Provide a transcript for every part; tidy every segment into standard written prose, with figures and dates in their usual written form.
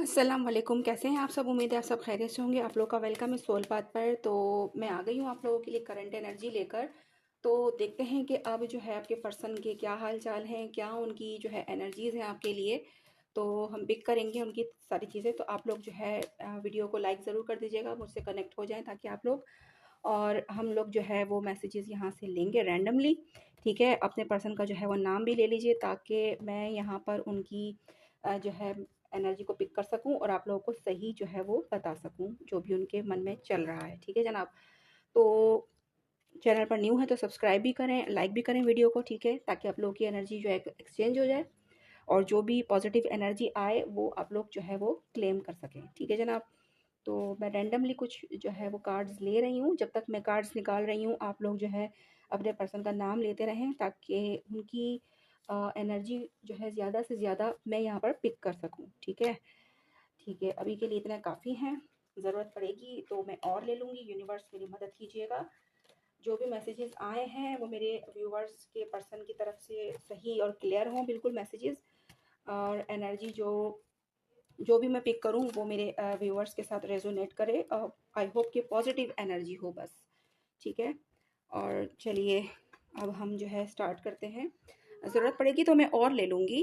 अस्सलाम वालेकुम। कैसे हैं आप सब? उम्मीद है आप सब खैरियत से होंगे। आप लोग का वेलकम है सोल पाथ पर। तो मैं आ गई हूँ आप लोगों के लिए करंट एनर्जी लेकर। तो देखते हैं कि अब जो है आपके पर्सन के क्या हाल चाल हैं, क्या उनकी जो है एनर्जीज़ हैं आपके लिए। तो हम पिक करेंगे उनकी सारी चीज़ें। तो आप लोग जो है वीडियो को लाइक ज़रूर कर दीजिएगा, मुझसे कनेक्ट हो जाएं ताकि आप लोग और हम लोग जो है वो मैसेजेस यहाँ से लेंगे रैंडमली। ठीक है, अपने पर्सन का जो है वो नाम भी ले लीजिए ताकि मैं यहाँ पर उनकी जो है एनर्जी को पिक कर सकूं और आप लोगों को सही जो है वो बता सकूं जो भी उनके मन में चल रहा है। ठीक है जनाब। तो चैनल पर न्यू है तो सब्सक्राइब भी करें, लाइक भी करें वीडियो को। ठीक है, ताकि आप लोगों की एनर्जी जो है एक्सचेंज हो जाए और जो भी पॉजिटिव एनर्जी आए वो आप लोग जो है वो क्लेम कर सकें। ठीक है जनाब। तो मैं रैंडमली कुछ जो है वो कार्ड्स ले रही हूँ। जब तक मैं कार्ड्स निकाल रही हूँ आप लोग जो है अपने पर्सन का नाम लेते रहें ताकि उनकी एनर्जी जो है ज़्यादा से ज़्यादा मैं यहाँ पर पिक कर सकूँ। ठीक है। ठीक है, अभी के लिए इतना काफ़ी हैं। ज़रूरत पड़ेगी तो मैं और ले लूँगी। यूनिवर्स मेरी मदद कीजिएगा। जो भी मैसेजेस आए हैं वो मेरे व्यूवर्स के पर्सन की तरफ से सही और क्लियर हों बिल्कुल मैसेजेस। और एनर्जी जो जो भी मैं पिक करूँ वो मेरे व्यूअर्स के साथ रेजोनेट करे। आई होप कि पॉजिटिव एनर्जी हो बस। ठीक है। और चलिए अब हम जो है स्टार्ट करते हैं। ज़रूरत पड़ेगी तो मैं और ले लूँगी।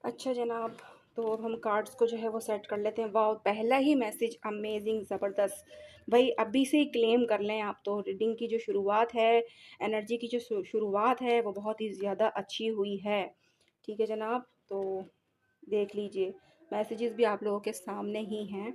अच्छा जनाब, तो अब हम कार्ड्स को जो है वो सेट कर लेते हैं। वाह, पहला ही मैसेज अमेजिंग, ज़बरदस्त। भाई अभी से ही क्लेम कर लें आप। तो रीडिंग की जो शुरुआत है, एनर्जी की जो शुरुआत है वो बहुत ही ज़्यादा अच्छी हुई है। ठीक है जनाब। तो देख लीजिए मैसेजेस भी आप लोगों के सामने ही हैं।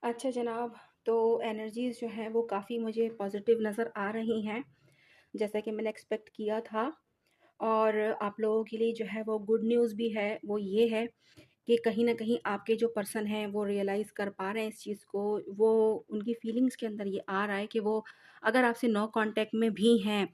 अच्छा जनाब, तो एनर्जीज़ जो हैं वो काफ़ी मुझे पॉजिटिव नज़र आ रही हैं, जैसा कि मैंने एक्सपेक्ट किया था। और आप लोगों के लिए जो है वो गुड न्यूज़ भी है, वो ये है कि कहीं न कहीं आपके जो पर्सन हैं वो रियलाइज़ कर पा रहे हैं इस चीज़ को। वो उनकी फीलिंग्स के अंदर ये आ रहा है कि वो अगर आपसे नो कांटेक्ट में भी हैं,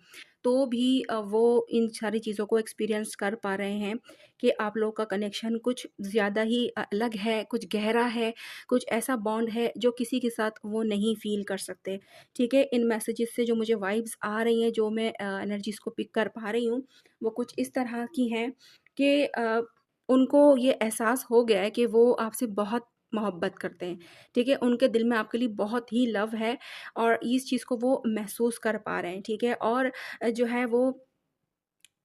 तो भी वो इन सारी चीज़ों को एक्सपीरियंस कर पा रहे हैं कि आप लोगों का कनेक्शन कुछ ज़्यादा ही अलग है, कुछ गहरा है, कुछ ऐसा बॉन्ड है जो किसी के साथ वो नहीं फ़ील कर सकते। ठीक है? इन मैसेजेस से जो मुझे वाइब्स आ रही हैं, जो मैं एनर्जीज़ को पिक कर पा रही हूँ, वो कुछ इस तरह की हैं कि उनको ये एहसास हो गया है कि वो आपसे बहुत मोहब्बत करते हैं। ठीक है? उनके दिल में आपके लिए बहुत ही लव है और इस चीज़ को वो महसूस कर पा रहे हैं। ठीक है? और जो है वो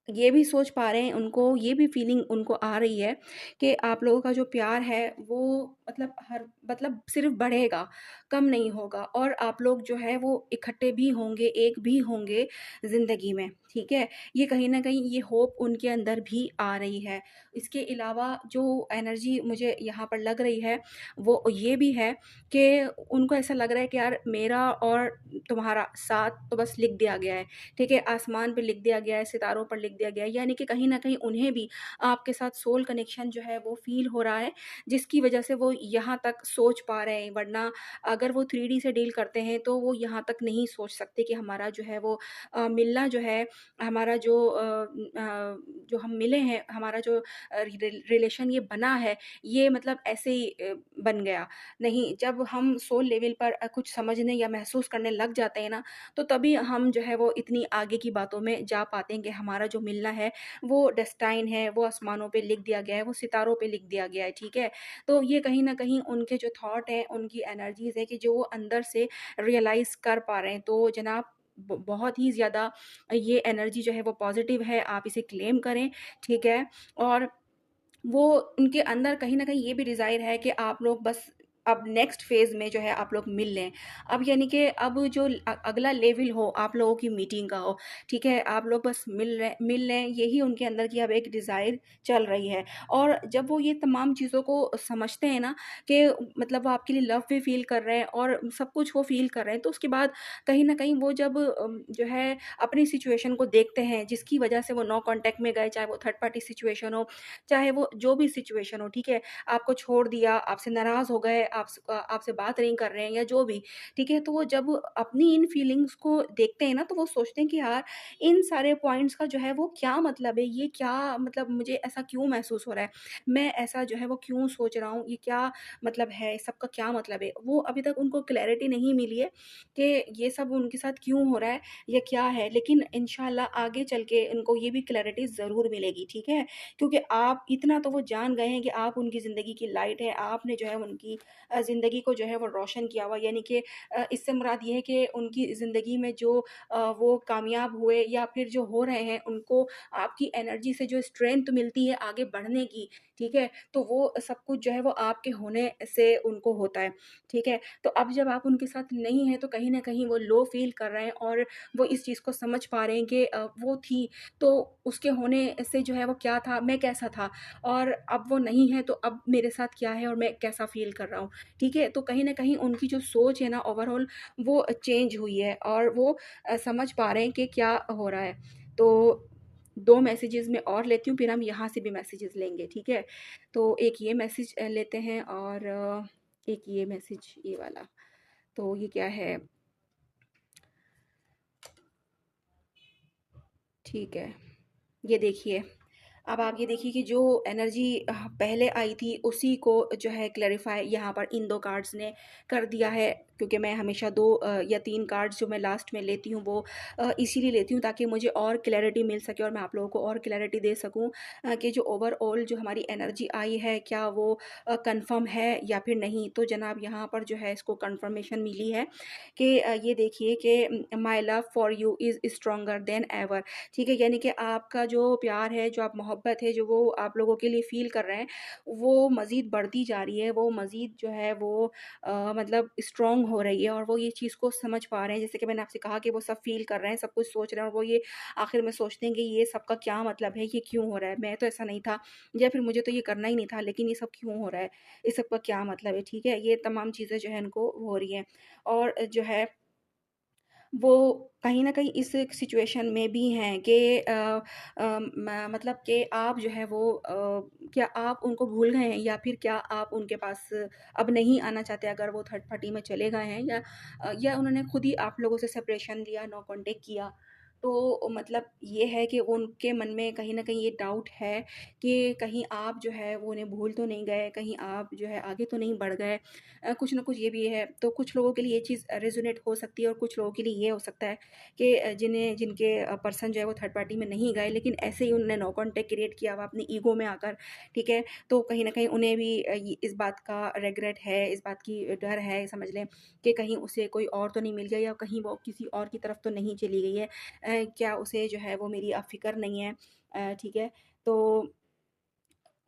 ये भी सोच पा रहे हैं, उनको ये भी फीलिंग उनको आ रही है कि आप लोगों का जो प्यार है वो मतलब सिर्फ़ बढ़ेगा, कम नहीं होगा और आप लोग जो है वो इकट्ठे भी होंगे, एक भी होंगे ज़िंदगी में। ठीक है? ये कहीं न कहीं ये होप उनके अंदर भी आ रही है। इसके अलावा जो एनर्जी मुझे यहाँ पर लग रही है, वो ये भी है कि उनको ऐसा लग रहा है कि यार मेरा और तुम्हारा साथ तो बस लिख दिया गया है। ठीक है? आसमान पे लिख दिया गया है, सितारों पर लिख दिया गया है, यानी कि कहीं न कहीं उन्हें भी आपके साथ सोल कनेक्शन जो है वो फ़ील हो रहा है, जिसकी वजह से वो यहाँ तक सोच पा रहे हैं। वरना अगर वो 3D से डील करते हैं तो वो यहाँ तक नहीं सोच सकते कि हमारा जो है वो मिलना जो है, हमारा जो हम मिले हैं, हमारा जो रिलेशन ये बना है, ये मतलब ऐसे ही बन गया। नहीं, जब हम सोल लेवल पर कुछ समझने या महसूस करने लग जाते हैं ना, तो तभी हम जो है वो इतनी आगे की बातों में जा पाते हैं कि हमारा जो मिलना है वो डेस्टाइन है, वो आसमानों पे लिख दिया गया है, वो सितारों पे लिख दिया गया है। ठीक है? तो ये कहीं न कहीं उनके जो थॉट हैं, उनकी एनर्जीज़ हैं कि जो वो अंदर से रियलाइज़ कर पा रहे हैं। तो जनाब बहुत ही ज़्यादा ये एनर्जी जो है वो पॉज़िटिव है, आप इसे क्लेम करें। ठीक है? और वो उनके अंदर कहीं न कहीं ये भी डिज़ायर है कि आप लोग बस अब नेक्स्ट फ़ेज़ में जो है आप लोग मिल लें। अब यानी कि अब जो अगला लेवल हो आप लोगों की मीटिंग का हो, ठीक है? आप लोग बस मिल लें, यही उनके अंदर की अब एक डिज़ायर चल रही है। और जब वो ये तमाम चीज़ों को समझते हैं ना कि मतलब वो आपके लिए लव भी फ़ील कर रहे हैं और सब कुछ वो फ़ील कर रहे हैं, तो उसके बाद कहीं न कहीं वो जब जो है अपनी सिचुएशन को देखते हैं, जिसकी वजह से वो नो कॉन्टैक्ट में गए, चाहे वो थर्ड पार्टी सिचुएशन हो, चाहे वो जो भी सिचुएशन हो। ठीक है? आपको छोड़ दिया, आपसे नाराज़ हो गए, आपसे बात नहीं कर रहे हैं या जो भी, ठीक है? तो वो जब अपनी इन फीलिंग्स को देखते हैं ना, तो वो सोचते हैं कि यार इन सारे पॉइंट्स का जो है वो क्या मतलब है? ये क्या मतलब मुझे ऐसा क्यों महसूस हो रहा है? मैं ऐसा जो है वो क्यों सोच रहा हूँ? ये क्या मतलब है? इस सब का क्या मतलब है? वो अभी तक उनको क्लैरिटी नहीं मिली है कि ये सब उनके साथ क्यों हो रहा है या क्या है? लेकिन इंशाल्लाह आगे चल के उनको ये भी क्लैरिटी ज़रूर मिलेगी, ठीक है? क्योंकि आप इतना तो वो जान गए हैं कि आप उनकी ज़िंदगी की लाइट है, आपने जो है उनकी ज़िंदगी को जो है वो रोशन किया हुआ, यानी कि इससे मुराद ये है कि उनकी ज़िंदगी में जो वो कामयाब हुए या फिर जो हो रहे हैं, उनको आपकी एनर्जी से जो स्ट्रेंथ मिलती है आगे बढ़ने की, ठीक है? तो वो सब कुछ जो है वो आपके होने से उनको होता है, ठीक है? तो अब जब आप उनके साथ नहीं हैं, तो कहीं न कहीं वो लो फ़ील कर रहे हैं और वो इस चीज़ को समझ पा रहे हैं कि वो थी, तो उसके होने से जो है वो क्या था, मैं कैसा था और अब वो नहीं है, तो अब मेरे साथ क्या है और मैं कैसा फ़ील कर रहा हूँ, ठीक है? तो कहीं न कहीं उनकी जो सोच है ना ओवरऑल वो चेंज हुई है और वो समझ पा रहे हैं कि क्या हो रहा है। तो 2 मैसेजेज़ मैं और लेती हूँ, फिर हम यहाँ से भी मैसेजेज़ लेंगे, ठीक है? तो एक ये मैसेज लेते हैं और एक ये मैसेज ये वाला। तो ये क्या है? ठीक है, ये देखिए। अब आप ये देखिए कि जो एनर्जी पहले आई थी उसी को जो है क्लैरिफ़ाई यहाँ पर इन 2 कार्ड्स ने कर दिया है, क्योंकि मैं हमेशा 2 या 3 कार्ड्स जो मैं लास्ट में लेती हूँ वो इसीलिए लेती हूँ ताकि मुझे और क्लैरिटी मिल सके और मैं आप लोगों को और क्लैरिटी दे सकूँ कि जो ओवरऑल जो हमारी एनर्जी आई है क्या वो कन्फर्म है या फिर नहीं। तो जनाब यहाँ पर जो है इसको कन्फर्मेशन मिली है कि ये देखिए कि my love for you is stronger than ever, ठीक है? यानी कि आपका जो प्यार है, जो आप मोहब्बत है, जो वो आप लोगों के लिए फ़ील कर रहे हैं, वो मज़ीद बढ़ती जा रही है, वो मज़ीद जो है वो मतलब स्ट्रॉन्ग हो रही है और वो ये चीज़ को समझ पा रहे हैं। जैसे कि मैंने आपसे कहा कि वो सब फ़ील कर रहे हैं, सब कुछ सोच रहे हैं और वो ये आखिर में सोचते हैं कि ये सब का क्या मतलब है, ये क्यों हो रहा है? मैं तो ऐसा नहीं था या फिर मुझे तो ये करना ही नहीं था, लेकिन ये सब क्यों हो रहा है? इस सब का क्या मतलब है, ठीक है? ये तमाम चीज़ें जो है इनको हो रही हैं और जो है वो कहीं न कहीं इस सिचुएशन में भी हैं कि मतलब कि आप जो है वो क्या आप उनको भूल गए हैं या फिर क्या आप उनके पास अब नहीं आना चाहते अगर वो थर्ड पार्टी में चले गए हैं या उन्होंने खुद ही आप लोगों से सेपरेशन लिया, नो कॉन्टैक्ट किया। तो मतलब ये है कि उनके मन में कहीं न कहीं ये डाउट है कि कहीं आप जो है वो उन्हें भूल तो नहीं गए, कहीं आप जो है आगे तो नहीं बढ़ गए। कुछ ना कुछ ये भी है। तो कुछ लोगों के लिए ये चीज़ रेज़ोनेट हो सकती है और कुछ लोगों के लिए ये हो सकता है कि जिनके पर्सन जो है वो थर्ड पार्टी में नहीं गए, लेकिन ऐसे ही उन्होंने नो कॉन्टैक्ट क्रिएट किया हुआ अपनी ईगो में आकर, ठीक है? तो कहीं न कहीं उन्हें भी इस बात का रिग्रेट है, इस बात की डर है समझ लें कि कहीं उसे कोई और तो नहीं मिल गया या कहीं वो किसी और की तरफ तो नहीं चली गई है। क्या उसे जो है वो मेरी अब फ़िक्र नहीं है, ठीक है? तो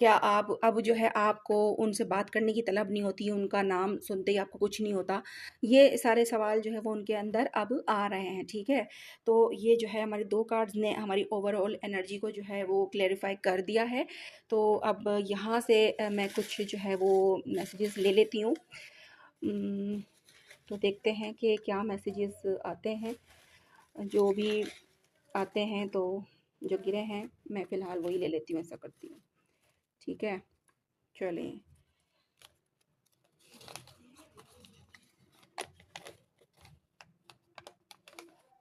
क्या आप अब जो है आपको उनसे बात करने की तलब नहीं होती, उनका नाम सुनते ही आपको कुछ नहीं होता? ये सारे सवाल जो है वो उनके अंदर अब आ रहे हैं, ठीक है? तो ये जो है हमारे 2 कार्ड्स ने हमारी ओवरऑल एनर्जी को जो है वो क्लैरिफ़ाई कर दिया है। तो अब यहाँ से मैं कुछ जो है वो मैसेजेस ले लेती हूँ। तो देखते हैं कि क्या मैसेजेस आते हैं। जो भी आते हैं तो जो गिरे हैं मैं फ़िलहाल वही ले लेती हूँ, ऐसा करती हूँ, ठीक है? चलें।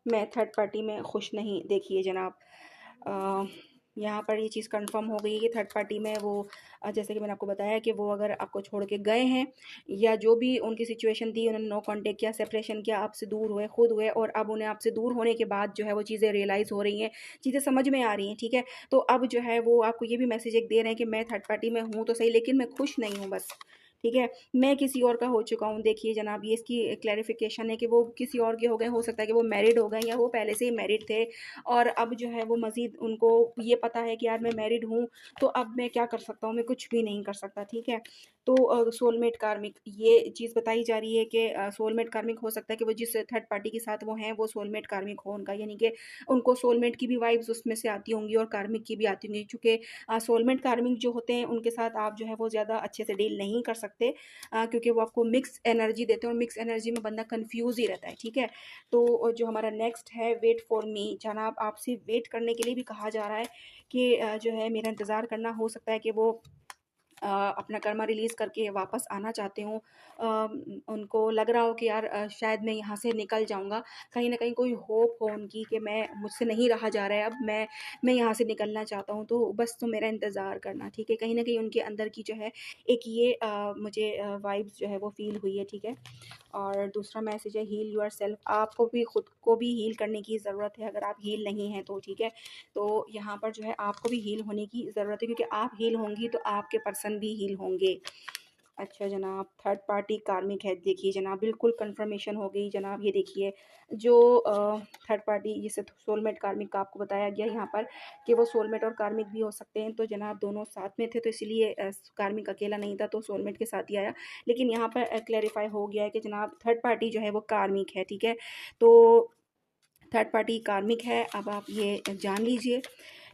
मैं थर्ड पार्टी में खुश नहीं, देखिए जनाब, अ, यहाँ पर ये चीज़ कंफर्म हो गई है कि थर्ड पार्टी में वो जैसे कि मैंने आपको बताया कि वो अगर आपको छोड़ के गए हैं या जो भी उनकी सिचुएशन थी, उन्होंने नो कांटेक्ट किया, सेपरेशन किया, आपसे दूर हुए, खुद हुए और अब उन्हें आपसे दूर होने के बाद जो है वो चीज़ें रियलाइज़ हो रही हैं, चीज़ें समझ में आ रही हैं, ठीक है? तो अब जो है वो आपको ये भी मैसेज एक दे रहे हैं कि मैं थर्ड पार्टी में हूँ तो सही, लेकिन मैं खुश नहीं हूँ बस, ठीक है? मैं किसी और का हो चुका हूँ। देखिए जनाब, ये इसकी क्लैरिफ़िकेशन है कि वो किसी और के हो गए, हो सकता है कि वो मैरिड हो गए या वो पहले से ही मैरिड थे और अब जो है वो मज़ीद उनको ये पता है कि यार मैं मैरिड हूँ, तो अब मैं क्या कर सकता हूँ? मैं कुछ भी नहीं कर सकता, ठीक है? तो सोलमेट कार्मिक ये चीज़ बताई जा रही है कि सोलमेट कार्मिक हो सकता है कि वो जिस थर्ड पार्टी के साथ वो हैं, वो सोलमेट कार्मिक हो उनका, यानी कि उनको सोलमेट की भी वाइब्स उसमें से आती होंगी और कार्मिक की भी आती होंगी। चूँकि सोलमेट कार्मिक जो होते हैं, उनके साथ आप जो है वो ज़्यादा अच्छे से डील नहीं कर सकते, क्योंकि वो आपको मिक्स एनर्जी देते हैं और मिक्स एनर्जी में बंदा कन्फ्यूज़ ही रहता है, ठीक है? तो जो हमारा नेक्स्ट है वेट फॉर मी, जनाब आपसे वेट करने के लिए भी कहा जा रहा है कि जो है मेरा इंतज़ार करना, हो सकता है कि वो अपना कर्मा रिलीज़ करके वापस आना चाहते हों। उनको लग रहा हो कि यार शायद मैं यहाँ से निकल जाऊँगा। कहीं न कहीं कोई होप हो उनकी कि मैं मुझसे नहीं रहा जा रहा है अब, मैं यहाँ से निकलना चाहता हूँ, तो बस तुम मेरा इंतज़ार करना, ठीक है? कहीं न कहीं उनके अंदर की जो है एक ये मुझे वाइब्स जो है वो फ़ील हुई है, ठीक है? और दूसरा मैसेज है हील योरसेल्फ। आपको भी खुद को भी हील करने की ज़रूरत है, अगर आप हील नहीं हैं तो, ठीक है? तो यहाँ पर जो है आपको भी हील होने की ज़रूरत है, क्योंकि आप हील होंगी तो आपके पर्सन भी हील होंगे। अच्छा जनाब, थर्ड पार्टी कार्मिक है। देखिए जनाब, बिल्कुल कन्फर्मेशन हो गई जनाब। ये देखिए जो थर्ड पार्टी जिसे सोलमेट कार्मिक का आपको बताया गया यहाँ पर कि वो सोलमेट और कार्मिक भी हो सकते हैं, तो जनाब दोनों साथ में थे, तो इसलिए कार्मिक अकेला नहीं था तो सोलमेट के साथ ही आया। लेकिन यहाँ पर क्लैरिफाई हो गया है कि जनाब थर्ड पार्टी जो है वो कार्मिक है, ठीक है? तो थर्ड पार्टी कार्मिक है, अब आप ये जान लीजिए,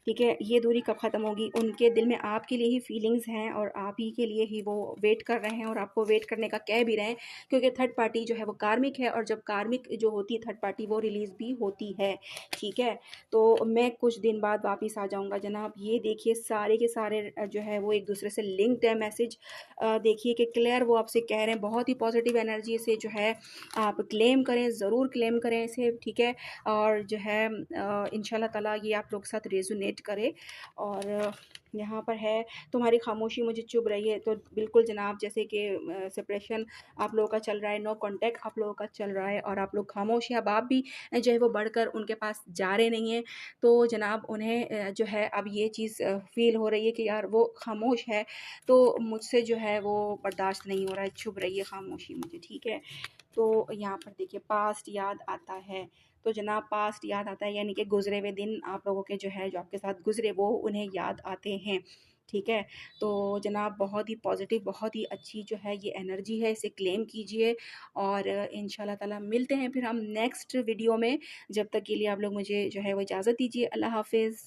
ठीक है? ये दूरी कब ख़त्म होगी? उनके दिल में आपके लिए ही फीलिंग्स हैं और आप ही के लिए ही वो वेट कर रहे हैं और आपको वेट करने का कह भी रहे हैं, क्योंकि थर्ड पार्टी जो है वो कार्मिक है, और जब कार्मिक जो होती है थर्ड पार्टी वो रिलीज़ भी होती है, ठीक है? तो मैं कुछ दिन बाद वापस आ जाऊँगा जनाब। ये देखिए सारे के सारे जो है वो एक दूसरे से लिंक्ड है मैसेज। देखिए कि क्लियर वो आपसे कह रहे हैं, बहुत ही पॉजिटिव एनर्जी से जो है आप क्लेम करें, ज़रूर क्लेम करें इसे, ठीक है? और जो है इंशाल्लाह ताला ये आप लोग के साथ रेज़ोनेट करे। और यहाँ पर है तुम्हारी खामोशी मुझे चुभ रही है, तो बिल्कुल जनाब, जैसे कि सेपरेशन आप लोगों का चल रहा है, नो कॉन्टैक्ट आप लोगों का चल रहा है और आप लोग खामोश हैं। अब आप भी जो है वो बढ़कर उनके पास जा रहे नहीं हैं, तो जनाब उन्हें जो है अब ये चीज़ फ़ील हो रही है कि यार वो खामोश है, तो मुझसे जो है वो बर्दाश्त नहीं हो रहा है, चुभ रही है खामोशी मुझे, ठीक है? तो यहाँ पर देखिए पास्ट याद आता है, तो जनाब पास्ट याद आता है यानी कि गुज़रे हुए दिन आप लोगों के जो है जो आपके साथ गुज़रे वो उन्हें याद आते हैं, ठीक है? तो जनाब बहुत ही पॉज़िटिव, बहुत ही अच्छी जो है ये एनर्जी है, इसे क्लेम कीजिए और इंशाल्लाह ताला मिलते हैं फिर हम नेक्स्ट वीडियो में। जब तक के लिए आप लोग मुझे जो है वो इजाज़त दीजिए। अल्लाह हाफ़िज़।